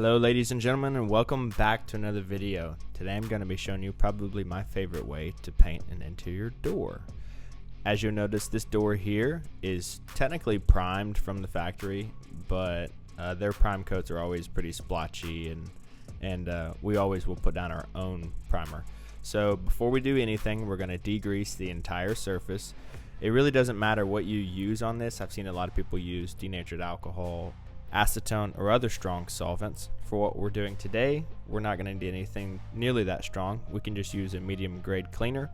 Hello ladies and gentlemen, and welcome back to another video. Today I'm going to be showing you probably my favorite way to paint an interior door. As you'll notice, this door here is technically primed from the factory, but their prime coats are always pretty splotchy, and we always will put down our own primer. So before we do anything, we're going to degrease the entire surface. It really doesn't matter what you use on this. I've seen a lot of people use denatured alcohol, acetone, or other strong solvents. For what we're doing today, we're not going to do anything nearly that strong. We can just use a medium grade cleaner.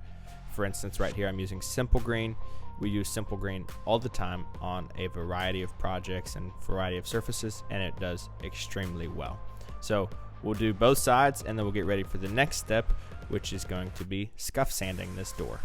For instance, right here I'm using Simple Green. We use Simple Green all the time on a variety of projects and variety of surfaces, and it does extremely well. So we'll do both sides, and then we'll get ready for the next step, which is going to be scuff sanding this door.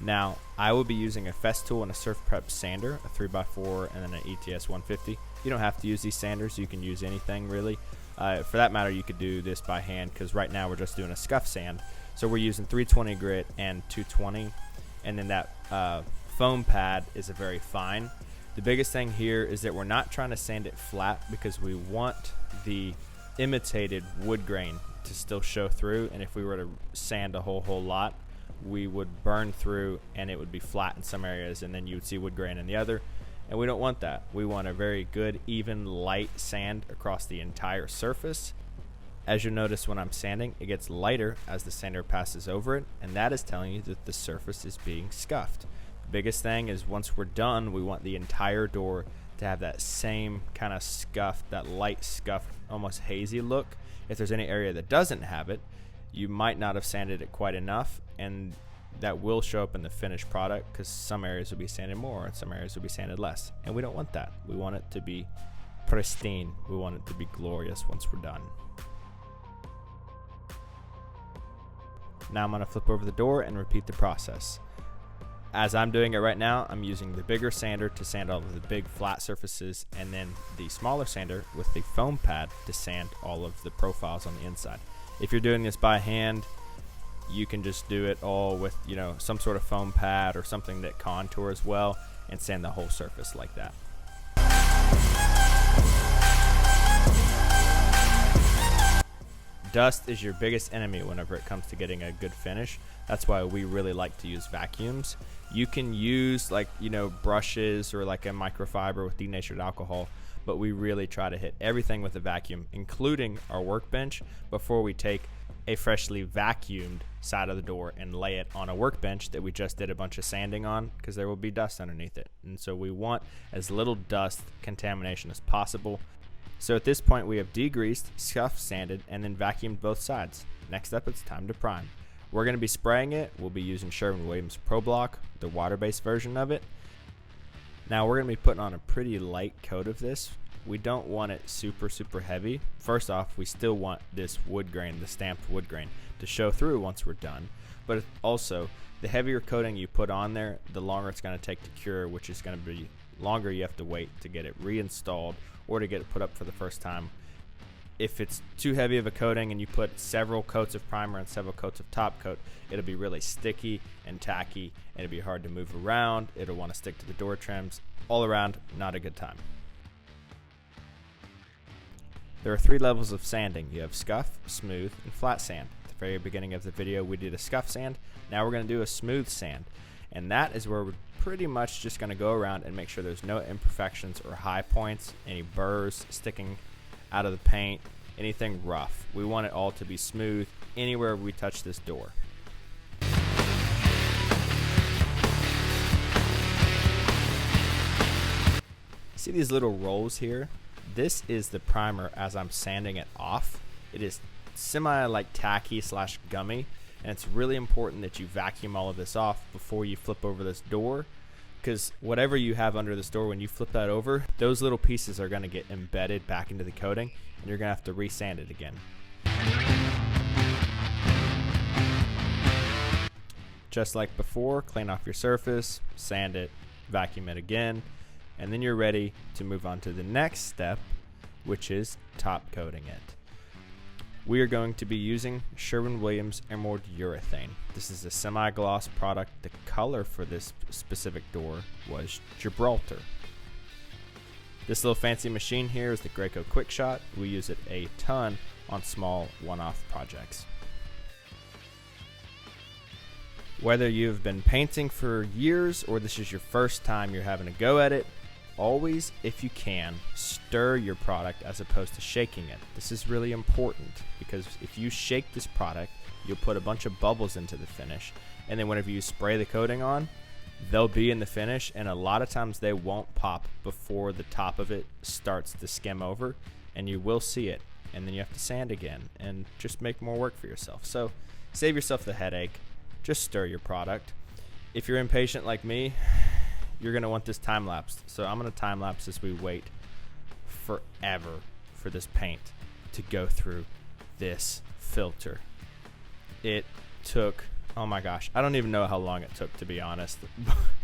Now, I will be using a Festool and a Surfprep sander, a 3x4 and then an ETS 150. You don't have to use these sanders, you can use anything really. For that matter, you could do this by hand, because right now we're just doing a scuff sand. So we're using 320 grit and 220, and then that foam pad is a very fine. The biggest thing here is that we're not trying to sand it flat, because we want the imitated wood grain to still show through, and if we were to sand a whole lot, we would burn through and it would be flat in some areas, and then you would see wood grain in the other, and we don't want that. We want a very good, even, light sand across the entire surface. As you'll notice, when I'm sanding, it gets lighter as the sander passes over it, and that is telling you that the surface is being scuffed. The biggest thing is, once we're done, we want the entire door to have that same kind of scuff, that light scuff, almost hazy look. If there's any area that doesn't have it, you might not have sanded it quite enough, and that will show up in the finished product, because some areas will be sanded more and some areas will be sanded less, and we don't want that. We want it to be pristine. We want it to be glorious once we're done. Now I'm going to flip over the door and repeat the process. As I'm doing it right now, I'm using the bigger sander to sand all of the big flat surfaces, and then the smaller sander with the foam pad to sand all of the profiles on the inside. If you're doing this by hand, you can just do it all with, some sort of foam pad or something that contours well, and sand the whole surface like that. Dust is your biggest enemy whenever it comes to getting a good finish. That's why we really like to use vacuums. You can use brushes or like a microfiber with denatured alcohol, but we really try to hit everything with a vacuum, including our workbench, before we take a freshly vacuumed side of the door and lay it on a workbench that we just did a bunch of sanding on, because there will be dust underneath it. And so we want as little dust contamination as possible. So at this point, we have degreased, scuff sanded, and then vacuumed both sides. Next up, it's time to prime. We're going to be spraying it. We'll be using Sherwin Problock, the water-based version of it. Now we're going to be putting on a pretty light coat of this. We don't want it super heavy. First off, we still want this wood grain, the stamped wood grain, to show through once we're done. But also, the heavier coating you put on there, the longer it's going to take to cure, which is going to be longer you have to wait to get it reinstalled or to get it put up for the first time. If it's too heavy of a coating and you put several coats of primer and several coats of top coat, it'll be really sticky and tacky, and it'll be hard to move around. It'll want to stick to the door trims. All around, not a good time. There are 3 levels of sanding. You have scuff, smooth, and flat sand. At the very beginning of the video, we did a scuff sand. Now we're going to do a smooth sand, and that is where we're pretty much just going to go around and make sure there's no imperfections or high points, any burrs sticking out of the paint, anything rough. We want it all to be smooth anywhere we touch this door. See these little rolls here? This is the primer as I'm sanding it off. It is semi tacky / gummy, and it's really important that you vacuum all of this off before you flip over this door, because whatever you have under this door, when you flip that over, those little pieces are going to get embedded back into the coating, and you're going to have to resand it again. Just like before, clean off your surface, sand it, vacuum it again, and then you're ready to move on to the next step, which is top coating it. We are going to be using Sherwin Emerald Urethane. This is a semi-gloss product. The color for this specific door was Gibraltar. This little fancy machine here is the Graco Quick Shot. We use it a ton on small one-off projects. Whether you've been painting for years or this is your first time you're having a go at it, always, if you can, stir your product as opposed to shaking it. This is really important because if you shake this product, you'll put a bunch of bubbles into the finish, and then whenever you spray the coating on, they'll be in the finish, and a lot of times they won't pop before the top of it starts to skim over, and you will see it, and then you have to sand again and just make more work for yourself. So save yourself the headache, just stir your product. If you're impatient like me, you're gonna want this time lapsed. So I'm gonna time lapse as we wait forever for this paint to go through this filter. It took, oh my gosh, I don't even know how long it took, to be honest,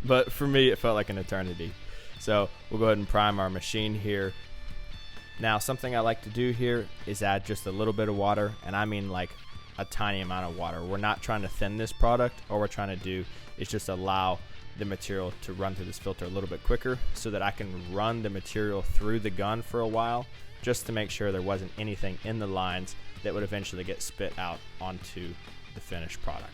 but for me it felt like an eternity. So we'll go ahead and prime our machine here. Now something I like to do here is add just a little bit of water, and I mean like a tiny amount of water. We're not trying to thin this product. All we're trying to do is just allow the material to run through this filter a little bit quicker so that I can run the material through the gun for a while, just to make sure there wasn't anything in the lines that would eventually get spit out onto the finished product.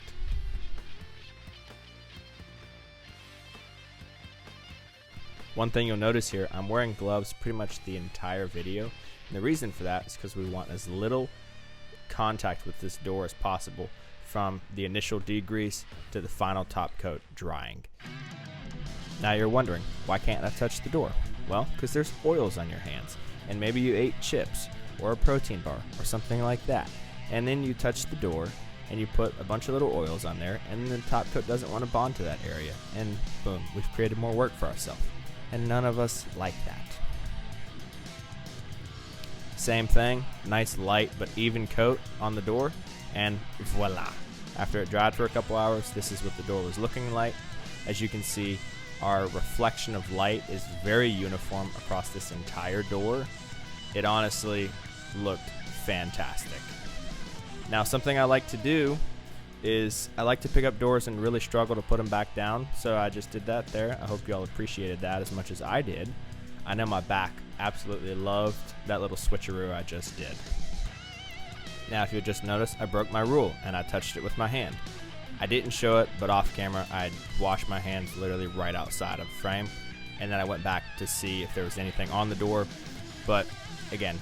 One thing you'll notice here, I'm wearing gloves pretty much the entire video, and the reason for that is because we want as little contact with this door as possible from the initial degrease to the final top coat drying. Now you're wondering, why can't I touch the door? Well, because there's oils on your hands, and maybe you ate chips or a protein bar or something like that, and then you touch the door and you put a bunch of little oils on there, and the top coat doesn't want to bond to that area, and boom, we've created more work for ourselves, and none of us like that. Same thing, nice light but even coat on the door, and voila. After it dried for a couple hours, this is what the door was looking like. As you can see, our reflection of light is very uniform across this entire door. It honestly looked fantastic. Now something I like to do is I like to pick up doors and really struggle to put them back down, so I just did that there. I hope y'all appreciated that as much as I did. I know my back absolutely loved that little switcheroo I just did. Now if you'll just notice, I broke my rule and I touched it with my hand. I didn't show it, but off camera I washed my hands literally right outside of the frame, and then I went back to see if there was anything on the door, but again,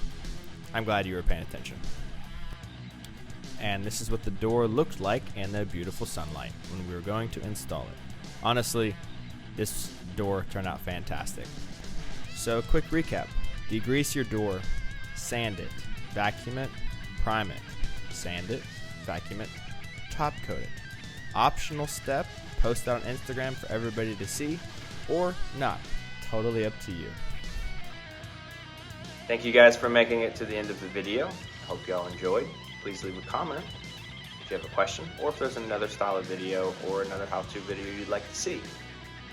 I'm glad you were paying attention. And this is what the door looked like in the beautiful sunlight when we were going to install it. Honestly, this door turned out fantastic. So quick recap, degrease your door, sand it, vacuum it, prime it, sand it, vacuum it, top coat it. Optional step, post it on Instagram for everybody to see, or not, totally up to you. Thank you guys for making it to the end of the video. Hope y'all enjoyed. Please leave a comment if you have a question, or if there's another style of video or another how-to video you'd like to see.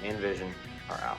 Me and Vision are out.